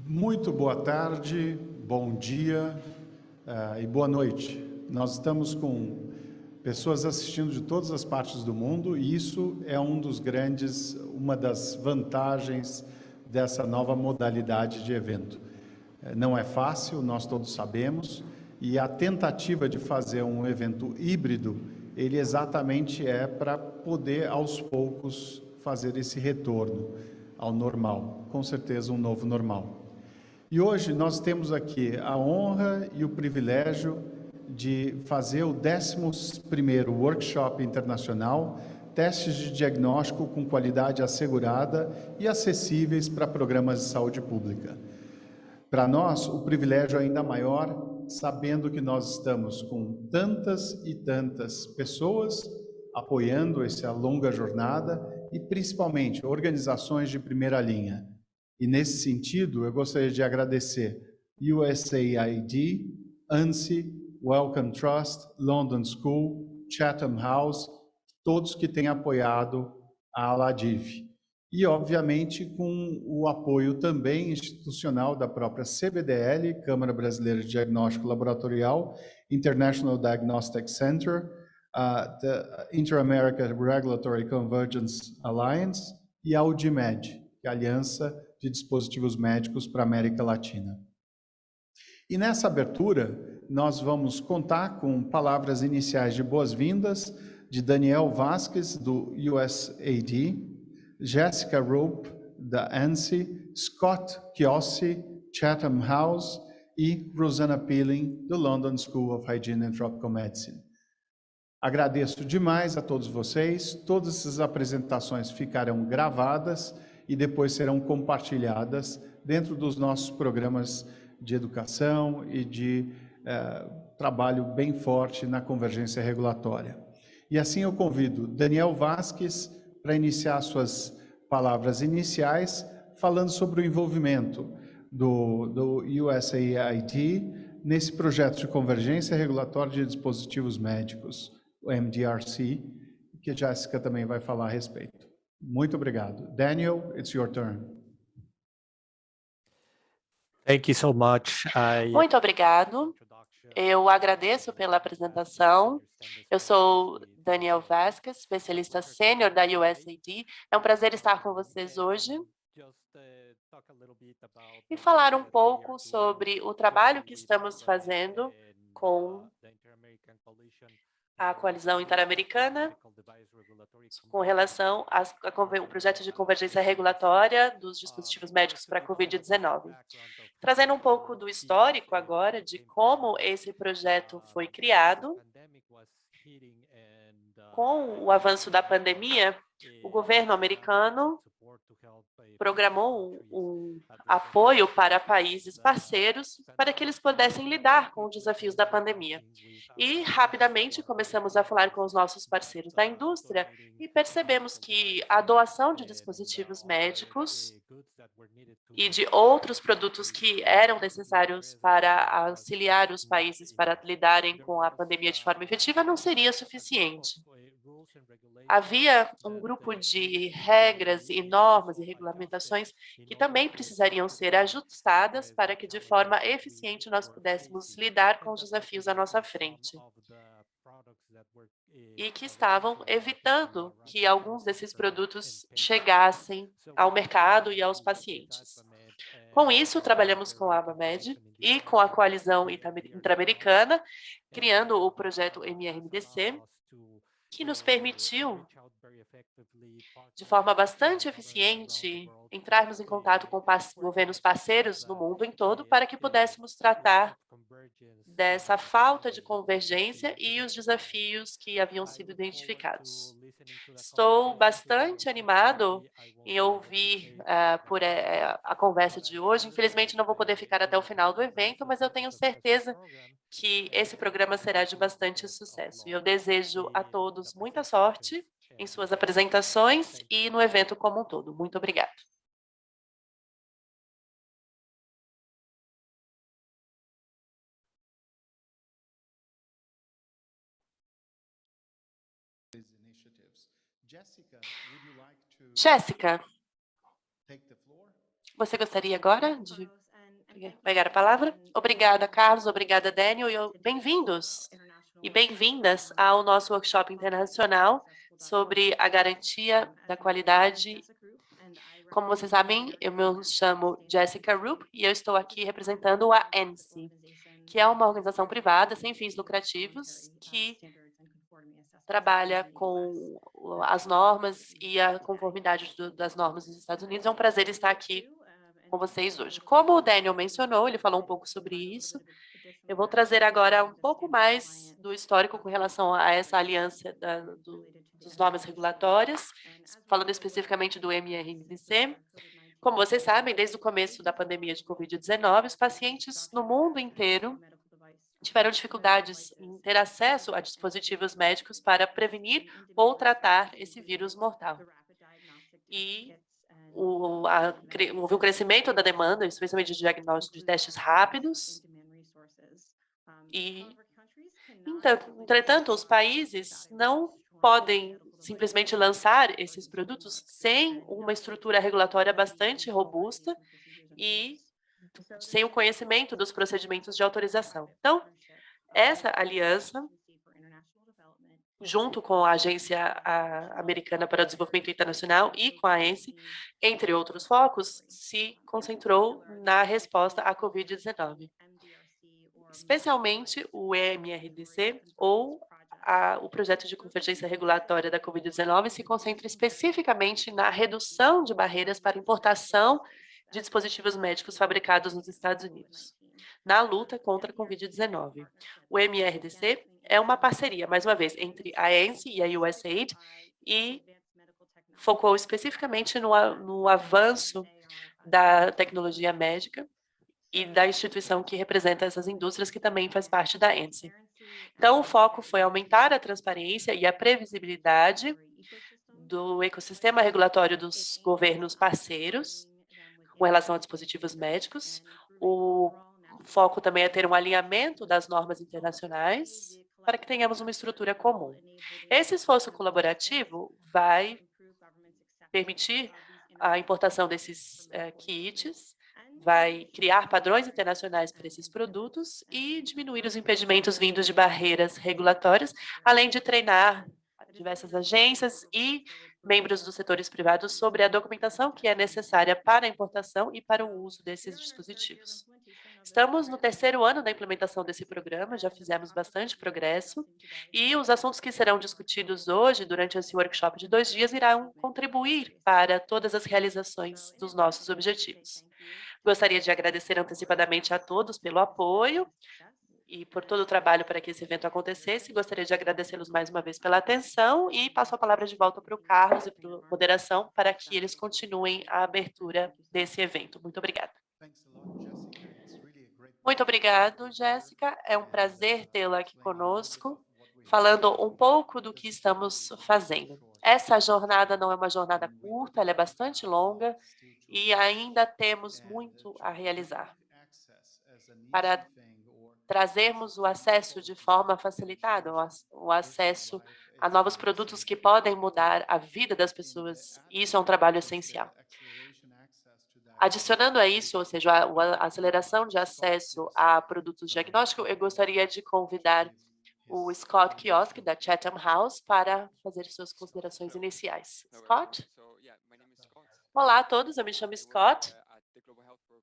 Muito boa tarde, bom dia e boa noite. Nós estamos com pessoas assistindo de todas as partes do mundo e isso é uma das vantagens dessa nova modalidade de evento. Não é fácil, nós todos sabemos, e a tentativa de fazer um evento híbrido, ele exatamente é para poder aos poucos fazer esse retorno ao normal, com certeza um novo normal. E hoje nós temos aqui a honra e o privilégio de fazer o 11º Workshop Internacional, testes de diagnóstico com qualidade assegurada e acessíveis para programas de saúde pública. Para nós, o privilégio é ainda maior, sabendo que nós estamos com tantas e tantas pessoas apoiando essa longa jornada e, principalmente, organizações de primeira linha. E, nesse sentido, eu gostaria de agradecer USAID, ANSI, Wellcome Trust, London School, Chatham House, todos que têm apoiado a Aladiv. E, obviamente, com o apoio também institucional da própria CBDL, Câmara Brasileira de Diagnóstico Laboratorial, International Diagnostic Center, the Inter-America Regulatory Convergence Alliance e a Audimed, que é a Aliança de Dispositivos Médicos para a América Latina. E nessa abertura, nós vamos contar com palavras iniciais de boas-vindas de Daniel Vasquez, do USAID, Jessica Rope, da ANSI, Scott Chiossi, Chatham House e Rosanna Peeling, do London School of Hygiene and Tropical Medicine. Agradeço demais a todos vocês, todas essas apresentações ficarão gravadas e depois serão compartilhadas dentro dos nossos programas de educação e de trabalho bem forte na convergência regulatória. E assim eu convido Daniel Vasquez para iniciar suas palavras iniciais, falando sobre o envolvimento do USAID nesse projeto de convergência regulatória de dispositivos médicos, o MDRC, que a Jéssica também vai falar a respeito. Muito obrigado. Daniel, it's your turn. Thank you so much. Muito obrigado. Eu agradeço pela apresentação. Eu sou Daniel Vasquez, especialista sênior da USAID. É um prazer estar com vocês hoje e falar um pouco sobre o trabalho que estamos fazendo com a Coalizão Interamericana com relação ao projeto de convergência regulatória dos dispositivos médicos para a Covid-19. Trazendo um pouco do histórico agora de como esse projeto foi criado. Com o avanço da pandemia, o governo americano programou um apoio para países parceiros para que eles pudessem lidar com os desafios da pandemia. E, rapidamente, começamos a falar com os nossos parceiros da indústria e percebemos que a doação de dispositivos médicos e de outros produtos que eram necessários para auxiliar os países para lidarem com a pandemia de forma efetiva não seria suficiente. Havia um grupo de regras e normas e regulamentações que também precisariam ser ajustadas para que, de forma eficiente, nós pudéssemos lidar com os desafios à nossa frente. E que estavam evitando que alguns desses produtos chegassem ao mercado e aos pacientes. Com isso, trabalhamos com a ABAMED e com a Coalizão Interamericana, criando o projeto MRMDC, que nos permitiu, de forma bastante eficiente, entrarmos em contato com governos parceiros no mundo em todo para que pudéssemos tratar dessa falta de convergência e os desafios que haviam sido identificados. Estou bastante animado em ouvir a conversa de hoje. Infelizmente, não vou poder ficar até o final do evento, mas eu tenho certeza que esse programa será de bastante sucesso. E eu desejo a todos muita sorte em suas apresentações e no evento como um todo. Muito obrigada. Jéssica, Você gostaria agora de pegar a palavra? Obrigada, Carlos. Obrigada, Daniel. E bem-vindos e bem-vindas ao nosso workshop internacional sobre a garantia da qualidade. Como vocês sabem, eu me chamo Jessica Rupp e eu estou aqui representando a ANSI, que é uma organização privada sem fins lucrativos que trabalha com as normas e a conformidade das normas dos Estados Unidos. É um prazer estar aqui com vocês hoje. Como o Daniel mencionou, ele falou um pouco sobre isso, eu vou trazer agora um pouco mais do histórico com relação a essa aliança dos normas regulatórias, falando especificamente do MRNDC. Como vocês sabem, desde o começo da pandemia de Covid-19, os pacientes no mundo inteiro tiveram dificuldades em ter acesso a dispositivos médicos para prevenir ou tratar esse vírus mortal. E houve um crescimento da demanda, especialmente de diagnóstico de testes rápidos. Entretanto, os países não podem simplesmente lançar esses produtos sem uma estrutura regulatória bastante robusta e sem o conhecimento dos procedimentos de autorização. Então, essa aliança, junto com a Agência Americana para o Desenvolvimento Internacional e com a ANSI, entre outros focos, se concentrou na resposta à Covid-19. Especialmente o EMRDC, ou o projeto de convergência regulatória da Covid-19, se concentra especificamente na redução de barreiras para importação de dispositivos médicos fabricados nos Estados Unidos, na luta contra a Covid-19. O MRDC é uma parceria, mais uma vez, entre a ANSI e a USAID e focou especificamente no avanço da tecnologia médica e da instituição que representa essas indústrias, que também faz parte da ANSI. Então, o foco foi aumentar a transparência e a previsibilidade do ecossistema regulatório dos governos parceiros com relação a dispositivos médicos. O foco também é ter um alinhamento das normas internacionais para que tenhamos uma estrutura comum. Esse esforço colaborativo vai permitir a importação desses kits, vai criar padrões internacionais para esses produtos e diminuir os impedimentos vindos de barreiras regulatórias, além de treinar diversas agências e membros dos setores privados sobre a documentação que é necessária para a importação e para o uso desses dispositivos. Estamos no 3º ano da implementação desse programa, já fizemos bastante progresso, e os assuntos que serão discutidos hoje, durante esse workshop de 2 dias, irão contribuir para todas as realizações dos nossos objetivos. Gostaria de agradecer antecipadamente a todos pelo apoio e por todo o trabalho para que esse evento acontecesse. Gostaria de agradecê-los mais uma vez pela atenção e passo a palavra de volta para o Carlos e para a moderação para que eles continuem a abertura desse evento. Muito obrigada. Muito obrigado, Jéssica. É um prazer tê-la aqui conosco, falando um pouco do que estamos fazendo. Essa jornada não é uma jornada curta, ela é bastante longa e ainda temos muito a realizar para trazermos o acesso de forma facilitada, o acesso a novos produtos que podem mudar a vida das pessoas. E isso é um trabalho essencial. Adicionando a isso, ou seja, a aceleração de acesso a produtos diagnósticos, eu gostaria de convidar o Scott Kiosk, da Chatham House, para fazer suas considerações iniciais. Scott? Olá a todos, eu me chamo Scott.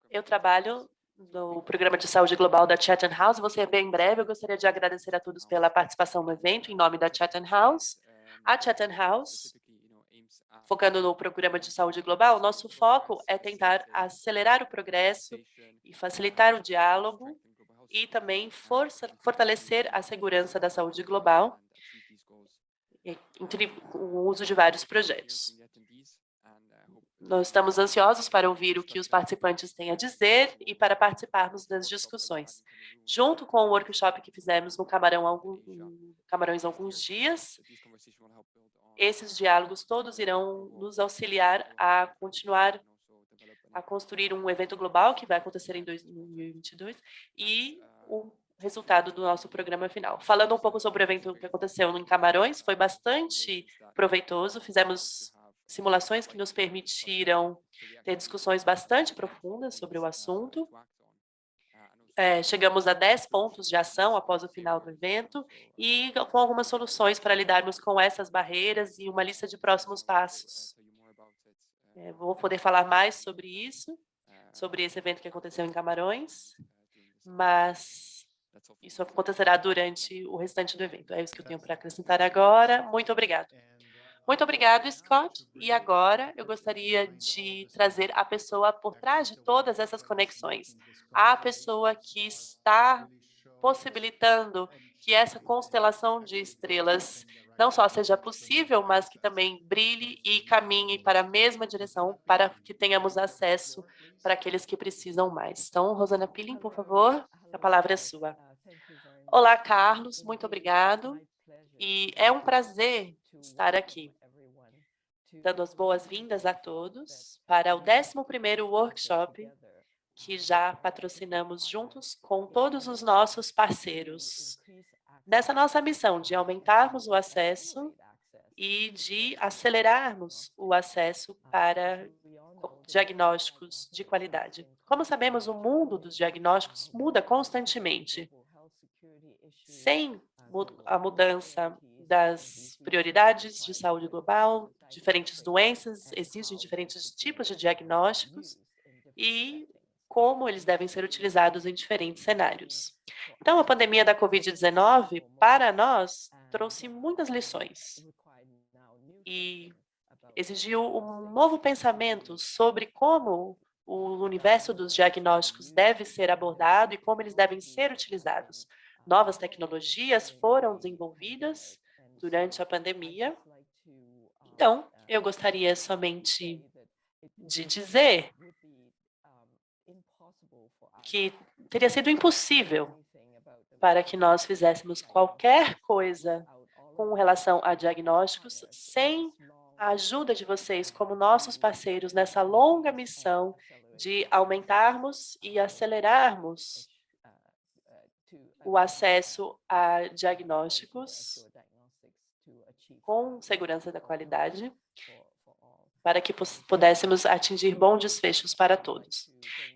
Eu trabalho no Programa de Saúde Global da Chatham House. Vou ser bem breve. Eu gostaria de agradecer a todos pela participação no evento, em nome da Chatham House. A Chatham House, focando no Programa de Saúde Global, nosso foco é tentar acelerar o progresso e facilitar o diálogo e também fortalecer a segurança da saúde global entre o uso de vários projetos. Nós estamos ansiosos para ouvir o que os participantes têm a dizer e para participarmos das discussões. Junto com o workshop que fizemos no Camarões há alguns dias, esses diálogos todos irão nos auxiliar a continuar a construir um evento global que vai acontecer em 2022 e o resultado do nosso programa final. Falando um pouco sobre o evento que aconteceu em Camarões, foi bastante proveitoso, fizemos simulações que nos permitiram ter discussões bastante profundas sobre o assunto. Chegamos a 10 pontos de ação após o final do evento e com algumas soluções para lidarmos com essas barreiras e uma lista de próximos passos. Vou poder falar mais sobre isso, sobre esse evento que aconteceu em Camarões, mas isso acontecerá durante o restante do evento. É isso que eu tenho para acrescentar agora. Muito obrigado. Muito obrigado, Scott. E agora eu gostaria de trazer a pessoa por trás de todas essas conexões. A pessoa que está possibilitando que essa constelação de estrelas não só seja possível, mas que também brilhe e caminhe para a mesma direção, para que tenhamos acesso para aqueles que precisam mais. Então, Rosana Pilling, por favor, a palavra é sua. Olá, Carlos, muito obrigado. E é um prazer estar aqui, dando as boas-vindas a todos para o 11º workshop que já patrocinamos juntos com todos os nossos parceiros, nessa nossa missão de aumentarmos o acesso e de acelerarmos o acesso para diagnósticos de qualidade. Como sabemos, o mundo dos diagnósticos muda constantemente. Sem a mudança das prioridades de saúde global, diferentes doenças exigem diferentes tipos de diagnósticos e como eles devem ser utilizados em diferentes cenários. Então, a pandemia da Covid-19, para nós, trouxe muitas lições e exigiu um novo pensamento sobre como o universo dos diagnósticos deve ser abordado e como eles devem ser utilizados. Novas tecnologias foram desenvolvidas durante a pandemia. Então, eu gostaria somente de dizer que teria sido impossível para que nós fizéssemos qualquer coisa com relação a diagnósticos sem a ajuda de vocês como nossos parceiros nessa longa missão de aumentarmos e acelerarmos o acesso a diagnósticos com segurança da qualidade, para que pudéssemos atingir bons desfechos para todos.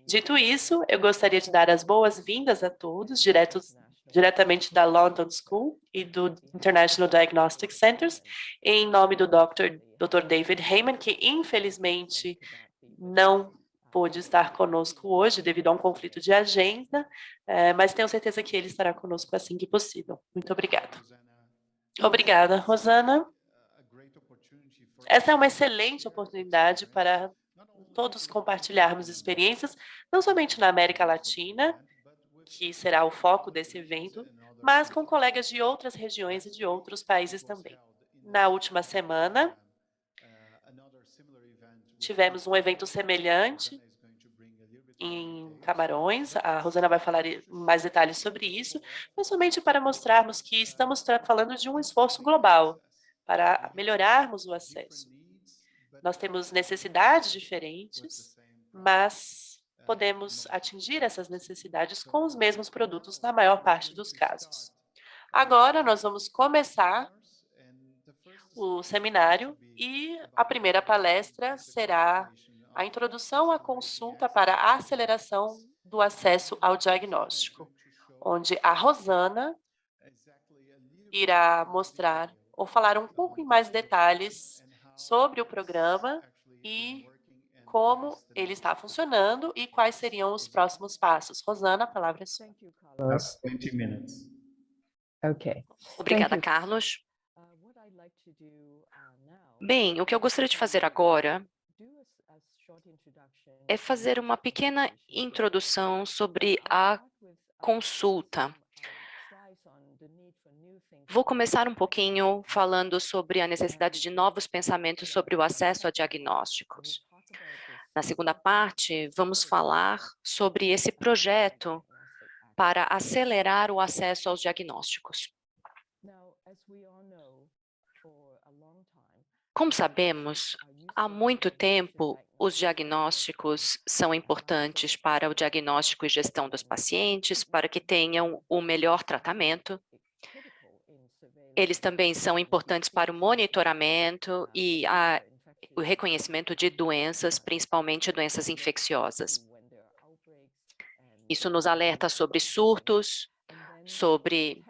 Dito isso, eu gostaria de dar as boas-vindas a todos, diretamente da London School e do International Diagnostic Centers, em nome do Dr. David Heyman, que infelizmente não pôde estar conosco hoje devido a um conflito de agenda, mas tenho certeza que ele estará conosco assim que possível. Muito obrigada. Obrigada, Rosana. Essa é uma excelente oportunidade para todos compartilharmos experiências, não somente na América Latina, que será o foco desse evento, mas com colegas de outras regiões e de outros países também. Na última semana, tivemos um evento semelhante em Camarões. A Rosana vai falar mais detalhes sobre isso, mas somente para mostrarmos que estamos falando de um esforço global para melhorarmos o acesso. Nós temos necessidades diferentes, mas podemos atingir essas necessidades com os mesmos produtos na maior parte dos casos. Agora, nós vamos começar o seminário e a primeira palestra será a introdução à consulta para a aceleração do acesso ao diagnóstico, onde a Rosana irá mostrar ou falar um pouco em mais detalhes sobre o programa e como ele está funcionando e quais seriam os próximos passos. Rosana, a palavra é sua. That's 20 minutes. Okay. Obrigada, Carlos. Bem, o que eu gostaria de fazer agora é fazer uma pequena introdução sobre a consulta. Vou começar um pouquinho falando sobre a necessidade de novos pensamentos sobre o acesso a diagnósticos. Na segunda parte, vamos falar sobre esse projeto para acelerar o acesso aos diagnósticos. Como sabemos, há muito tempo, os diagnósticos são importantes para o diagnóstico e gestão dos pacientes, para que tenham o melhor tratamento. Eles também são importantes para o monitoramento e a o reconhecimento de doenças, principalmente doenças infecciosas. Isso nos alerta sobre surtos, sobre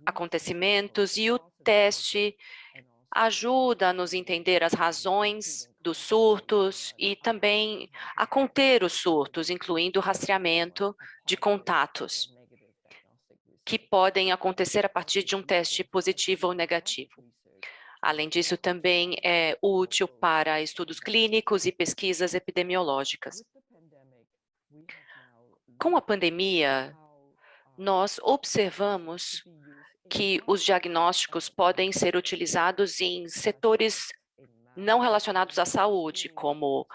acontecimentos, e o teste ajuda a nos entender as razões dos surtos e também a conter os surtos, incluindo o rastreamento de contatos, que podem acontecer a partir de um teste positivo ou negativo. Além disso, também é útil para estudos clínicos e pesquisas epidemiológicas. Com a pandemia, nós observamos que os diagnósticos podem ser utilizados em setores não relacionados à saúde, como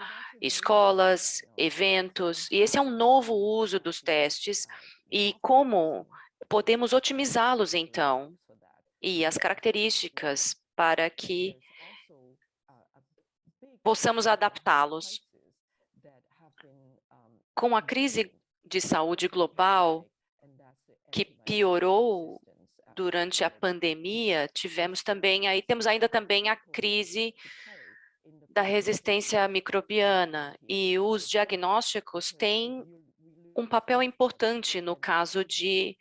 escolas, eventos, e esse é um novo uso dos testes, e como podemos otimizá-los, então, e as características para que possamos adaptá-los. Com a crise de saúde global, que piorou durante a pandemia, temos ainda também a crise da resistência microbiana, e os diagnósticos têm um papel importante no caso de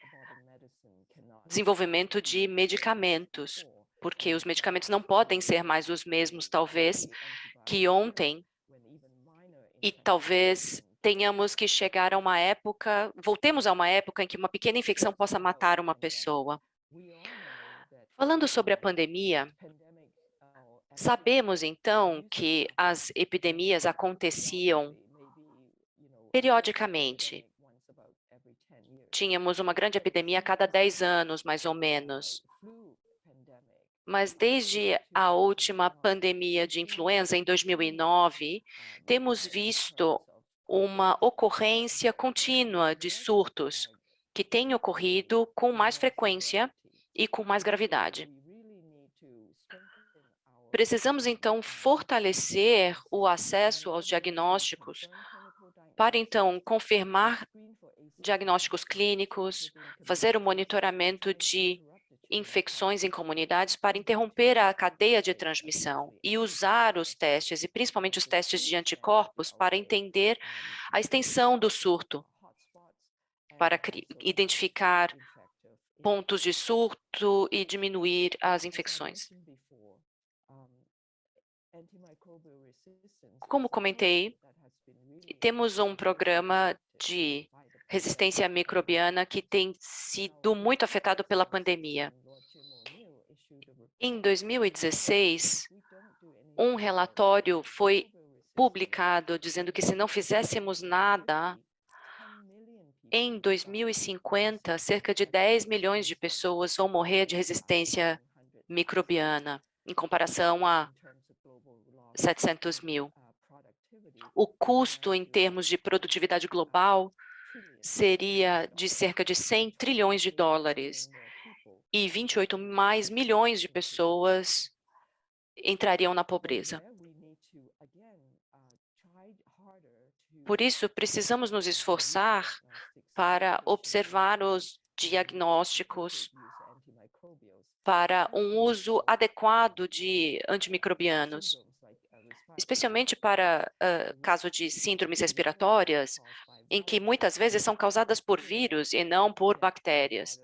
desenvolvimento de medicamentos, porque os medicamentos não podem ser mais os mesmos, talvez, que ontem, e talvez tenhamos que chegar a uma época, voltemos a uma época em que uma pequena infecção possa matar uma pessoa. Falando sobre a pandemia, sabemos então que as epidemias aconteciam periodicamente. Tínhamos uma grande epidemia a cada 10 anos, mais ou menos. Mas desde a última pandemia de influenza, em 2009, temos visto uma ocorrência contínua de surtos, que tem ocorrido com mais frequência e com mais gravidade. Precisamos, então, fortalecer o acesso aos diagnósticos para, então, confirmar diagnósticos clínicos, fazer o monitoramento de infecções em comunidades para interromper a cadeia de transmissão e usar os testes, e principalmente os testes de anticorpos, para entender a extensão do surto, para identificar pontos de surto e diminuir as infecções. Como comentei, temos um programa de resistência microbiana que tem sido muito afetado pela pandemia. Em 2016, um relatório foi publicado dizendo que se não fizéssemos nada, em 2050, cerca de 10 milhões de pessoas vão morrer de resistência microbiana, em comparação a 700 mil. O custo em termos de produtividade global seria de cerca de 100 trilhões de dólares e 28 mais milhões de pessoas entrariam na pobreza. Por isso, precisamos nos esforçar para observar os diagnósticos para um uso adequado de antimicrobianos, especialmente para caso de síndromes respiratórias, em que muitas vezes são causadas por vírus e não por bactérias.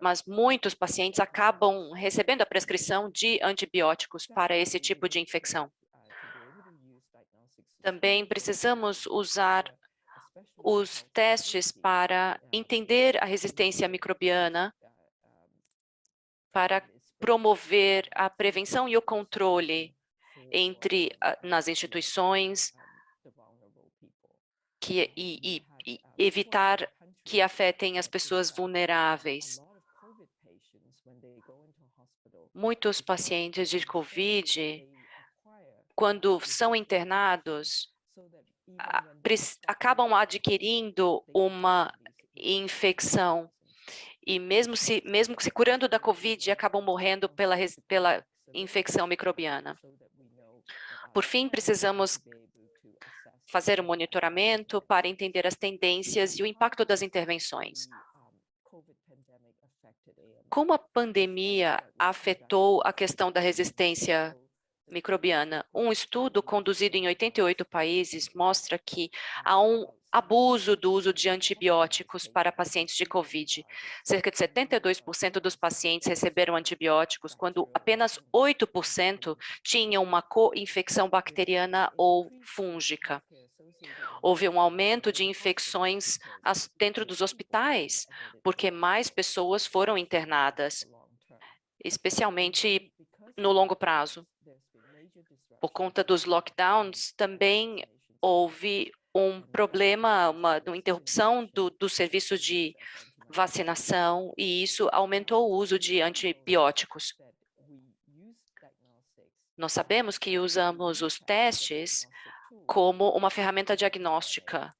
Mas muitos pacientes acabam recebendo a prescrição de antibióticos para esse tipo de infecção. Também precisamos usar os testes para entender a resistência microbiana, para promover a prevenção e o controle nas instituições e evitar que afetem as pessoas vulneráveis. Muitos pacientes de COVID, quando são internados, acabam adquirindo uma infecção e mesmo se curando da COVID, acabam morrendo pela infecção microbiana. Por fim, precisamos fazer um monitoramento para entender as tendências e o impacto das intervenções. Como a pandemia afetou a questão da resistência microbiana? Um estudo conduzido em 88 países mostra que há um abuso do uso de antibióticos para pacientes de COVID. Cerca de 72% dos pacientes receberam antibióticos, quando apenas 8% tinham uma co-infecção bacteriana ou fúngica. Houve um aumento de infecções dentro dos hospitais, porque mais pessoas foram internadas, especialmente no longo prazo. Por conta dos lockdowns, também houve um problema, uma interrupção do serviço de vacinação, e isso aumentou o uso de antibióticos. Nós sabemos que usamos os testes como uma ferramenta diagnóstica.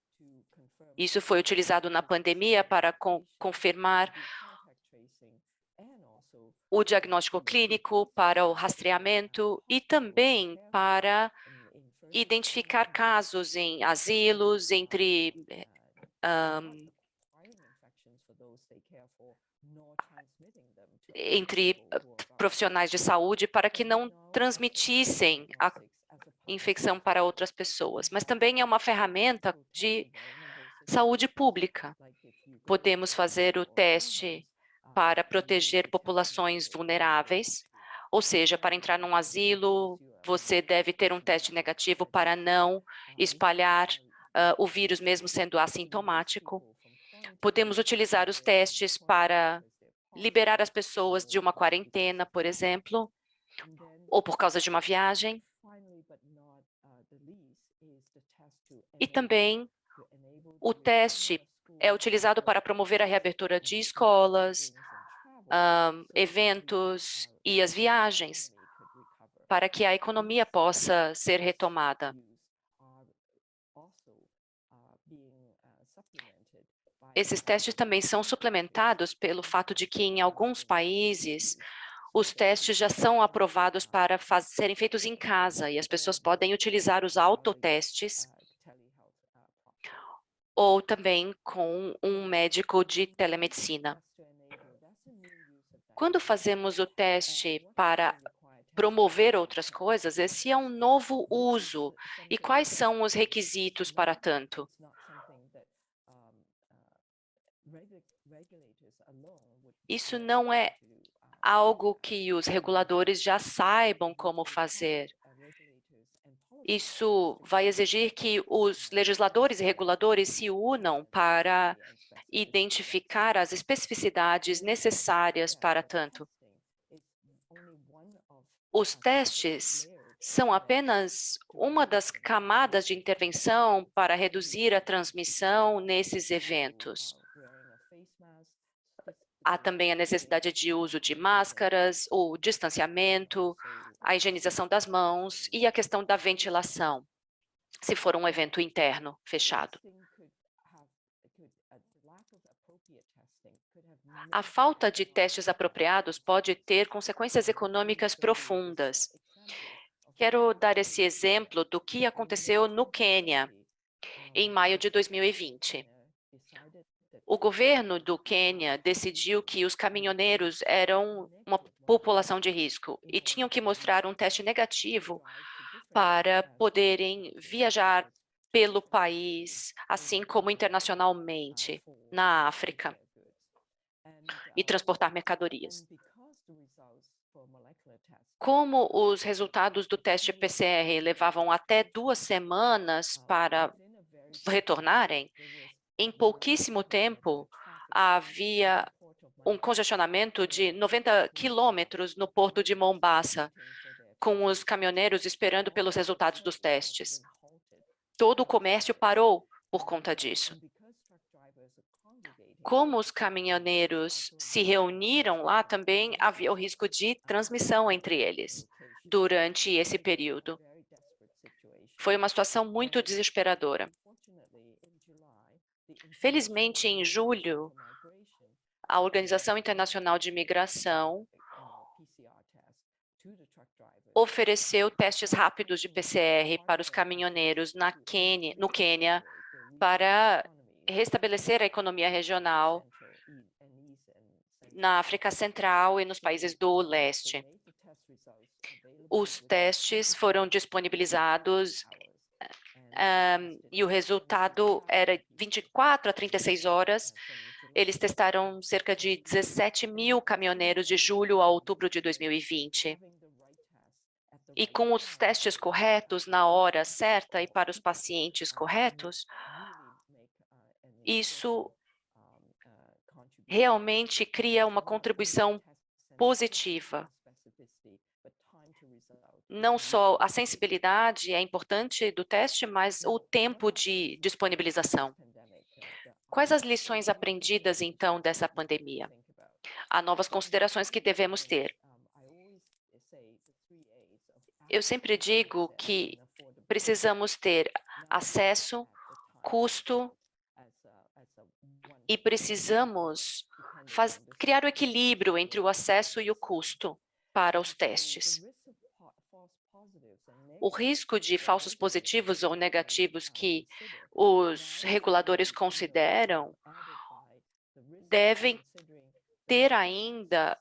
Isso foi utilizado na pandemia para confirmar o diagnóstico clínico, para o rastreamento e também para identificar casos em asilos, entre profissionais de saúde, para que não transmitissem a infecção para outras pessoas. Mas também é uma ferramenta de saúde pública. Podemos fazer o teste para proteger populações vulneráveis, ou seja, para entrar num asilo, você deve ter um teste negativo para não espalhar o vírus, mesmo sendo assintomático. Podemos utilizar os testes para liberar as pessoas de uma quarentena, por exemplo, ou por causa de uma viagem. E também o teste é utilizado para promover a reabertura de escolas, eventos e as viagens, para que a economia possa ser retomada. Esses testes também são suplementados pelo fato de que, em alguns países, os testes já são aprovados para serem feitos em casa, e as pessoas podem utilizar os autotestes ou também com um médico de telemedicina. Quando fazemos o teste para promover outras coisas, esse é um novo uso. E quais são os requisitos para tanto? Isso não é algo que os reguladores já saibam como fazer. Isso vai exigir que os legisladores e reguladores se unam para identificar as especificidades necessárias para tanto. Os testes são apenas uma das camadas de intervenção para reduzir a transmissão nesses eventos. Há também a necessidade de uso de máscaras, o distanciamento, a higienização das mãos e a questão da ventilação, se for um evento interno fechado. A falta de testes apropriados pode ter consequências econômicas profundas. Quero dar esse exemplo do que aconteceu no Quênia, em maio de 2020. O governo do Quênia decidiu que os caminhoneiros eram uma população de risco e tinham que mostrar um teste negativo para poderem viajar pelo país, assim como internacionalmente, na África, e transportar mercadorias. Como os resultados do teste PCR levavam até 2 semanas para retornarem, em pouquíssimo tempo havia um congestionamento de 90 quilômetros no porto de Mombasa, com os caminhoneiros esperando pelos resultados dos testes. Todo o comércio parou por conta disso. Como os caminhoneiros se reuniram lá, também havia o risco de transmissão entre eles durante esse período. Foi uma situação muito desesperadora. Felizmente, em julho, a Organização Internacional de Migração ofereceu testes rápidos de PCR para os caminhoneiros no Quênia para restabelecer a economia regional na África Central e nos países do leste. Os testes foram disponibilizados e o resultado era 24 a 36 horas. Eles testaram cerca de 17 mil caminhoneiros de julho a outubro de 2020. E com os testes corretos, na hora certa e para os pacientes corretos, isso realmente cria uma contribuição positiva. Não só a sensibilidade é importante do teste, mas o tempo de disponibilização. Quais as lições aprendidas, então, dessa pandemia? Há novas considerações que devemos ter. Eu sempre digo que precisamos ter acesso, custo, e precisamos criar o equilíbrio entre o acesso e o custo para os testes. O risco de falsos positivos ou negativos que os reguladores consideram devem ter ainda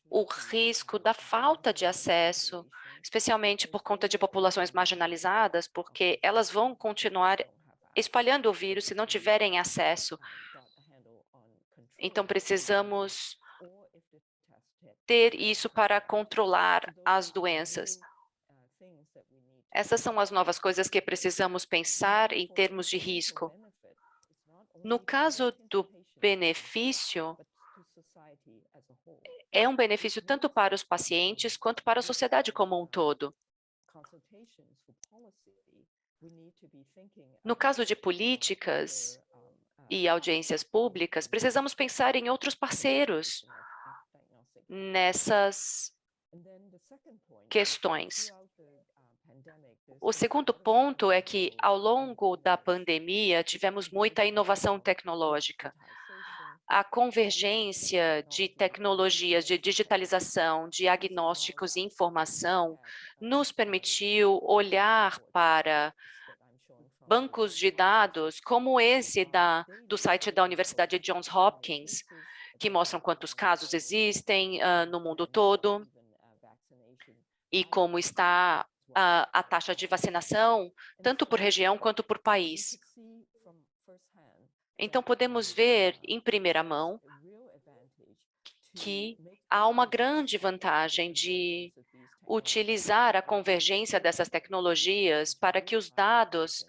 o risco da falta de acesso, especialmente por conta de populações marginalizadas, porque elas vão continuar espalhando o vírus se não tiverem acesso. Então, precisamos ter isso para controlar as doenças. Essas são as novas coisas que precisamos pensar em termos de risco. No caso do benefício, é um benefício tanto para os pacientes quanto para a sociedade como um todo. No caso de políticas e audiências públicas, precisamos pensar em outros parceiros nessas questões. O segundo ponto é que, ao longo da pandemia, tivemos muita inovação tecnológica. A convergência de tecnologias de digitalização, diagnósticos e informação nos permitiu olhar para bancos de dados como esse do site da Universidade de Johns Hopkins, que mostram quantos casos existem no mundo todo e como está a taxa de vacinação, tanto por região quanto por país. Então, podemos ver em primeira mão que há uma grande vantagem de utilizar a convergência dessas tecnologias para que os dados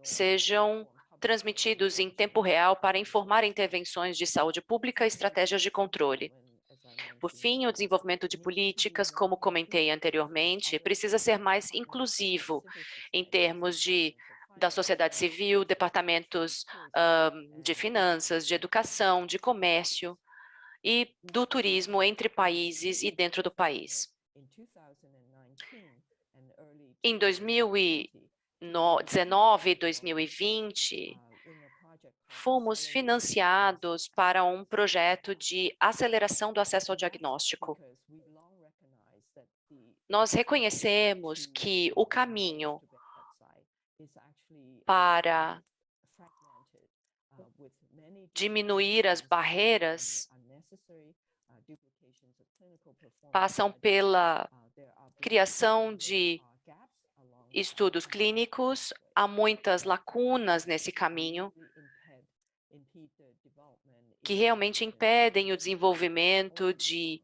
sejam transmitidos em tempo real para informar intervenções de saúde pública e estratégias de controle. Por fim, o desenvolvimento de políticas, como comentei anteriormente, precisa ser mais inclusivo em termos da sociedade civil, departamentos de finanças, de educação, de comércio e do turismo entre países e dentro do país. Em 2019 e 2020, fomos financiados para um projeto de aceleração do acesso ao diagnóstico. Nós reconhecemos que o caminho para diminuir as barreiras passam pela criação de estudos clínicos. Há muitas lacunas nesse caminho que realmente impedem o desenvolvimento de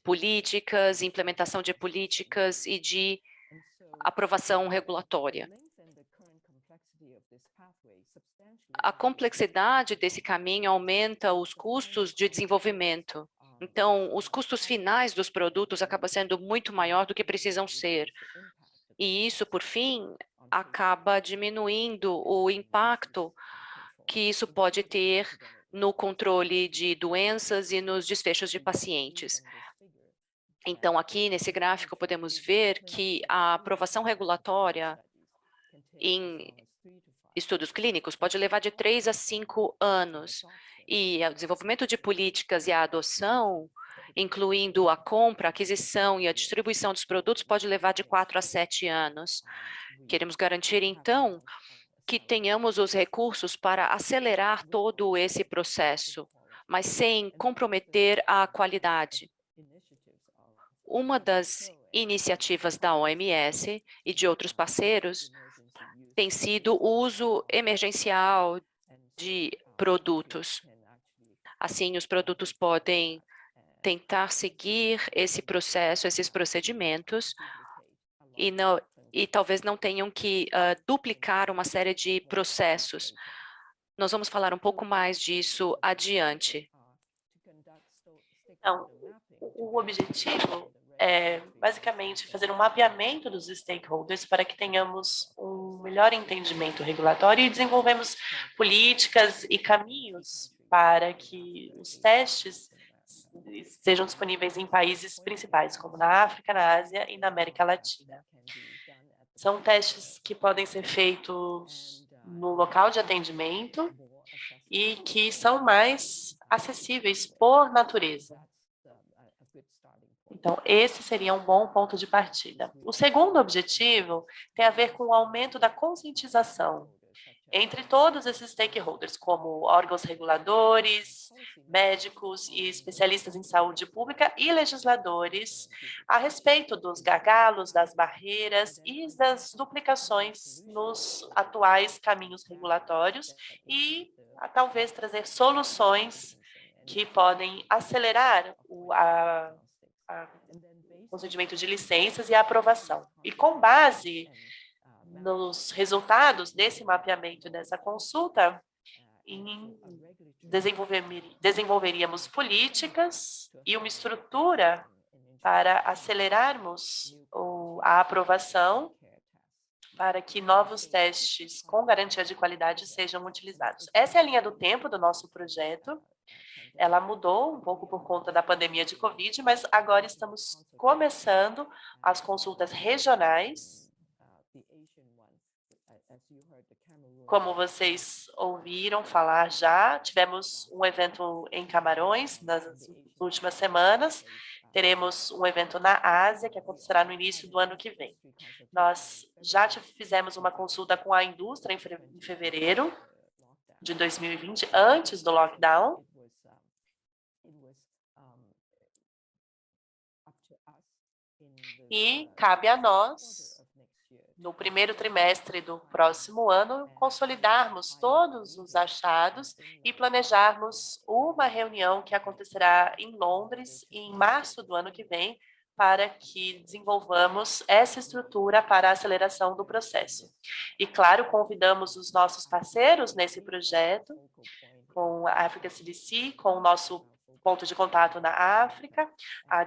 políticas, implementação de políticas e de aprovação regulatória. A complexidade desse caminho aumenta os custos de desenvolvimento. Então, os custos finais dos produtos acabam sendo muito maior do que precisam ser. E isso, por fim, acaba diminuindo o impacto que isso pode ter no controle de doenças e nos desfechos de pacientes. Então, aqui nesse gráfico, podemos ver que a aprovação regulatória em estudos clínicos pode levar de 3 a 5 anos. E o desenvolvimento de políticas e a adoção, incluindo a compra, a aquisição e a distribuição dos produtos, pode levar de 4 a 7 anos. Queremos garantir, então, que tenhamos os recursos para acelerar todo esse processo, mas sem comprometer a qualidade. Uma das iniciativas da OMS e de outros parceiros tem sido o uso emergencial de produtos. Assim, os produtos podem tentar seguir esse processo, esses procedimentos, e talvez não tenham que duplicar uma série de processos. Nós vamos falar um pouco mais disso adiante. Então, o objetivo é basicamente fazer um mapeamento dos stakeholders para que tenhamos um melhor entendimento regulatório e desenvolvemos políticas e caminhos para que os testes sejam disponíveis em países principais, como na África, na Ásia e na América Latina. São testes que podem ser feitos no local de atendimento e que são mais acessíveis por natureza. Então, esse seria um bom ponto de partida. O segundo objetivo tem a ver com o aumento da conscientização entre todos esses stakeholders, como órgãos reguladores, médicos e especialistas em saúde pública e legisladores, a respeito dos gargalos, das barreiras e das duplicações nos atuais caminhos regulatórios e talvez trazer soluções que podem acelerar o concedimento de licenças e a aprovação. E com base nos resultados desse mapeamento, dessa consulta, desenvolveríamos políticas e uma estrutura para acelerarmos a aprovação para que novos testes com garantia de qualidade sejam utilizados. Essa é a linha do tempo do nosso projeto. Ela mudou um pouco por conta da pandemia de Covid, mas agora estamos começando as consultas regionais. Como vocês ouviram falar já, tivemos um evento em Camarões nas últimas semanas, teremos um evento na Ásia, que acontecerá no início do ano que vem. Nós já fizemos uma consulta com a indústria em fevereiro de 2020, antes do lockdown. E cabe a nós, no primeiro trimestre do próximo ano, consolidarmos todos os achados e planejarmos uma reunião que acontecerá em Londres em março do ano que vem, para que desenvolvamos essa estrutura para a aceleração do processo. E, claro, convidamos os nossos parceiros nesse projeto, com a Africa CDC, com o nosso ponto de contato na África, a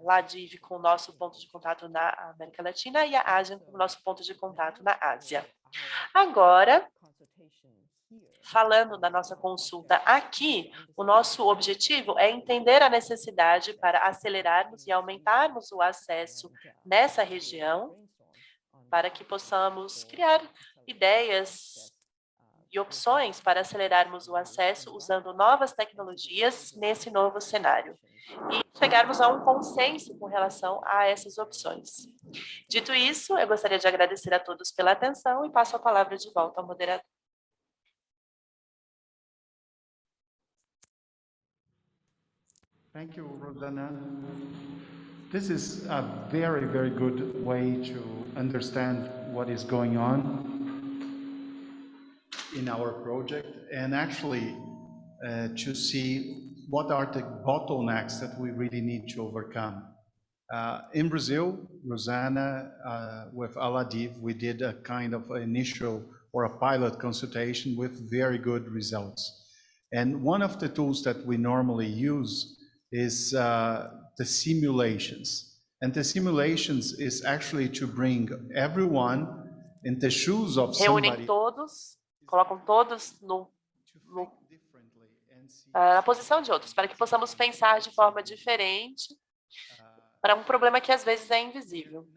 LADIV com o nosso ponto de contato na América Latina e a ASEAN com o nosso ponto de contato na Ásia. Agora, falando da nossa consulta aqui, o nosso objetivo é entender a necessidade para acelerarmos e aumentarmos o acesso nessa região, para que possamos criar ideias e opções para acelerarmos o acesso usando novas tecnologias nesse novo cenário e chegarmos a um consenso com relação a essas opções. Dito isso, eu gostaria de agradecer a todos pela atenção e passo a palavra de volta ao moderador. Thank you, Rosana. This is a very, very good way to understand what is going on in our project and actually to see what are the bottlenecks that we really need to overcome. In Brazil, Rosana, with Aladiv, we did a kind of initial or a pilot consultation with very good results. And one of the tools that we normally use is the simulations. And the simulations is actually to bring everyone in the shoes of somebody. Reúnem todos, colocam todos na posição de outros, para que possamos pensar de forma diferente para um problema que às vezes é invisível.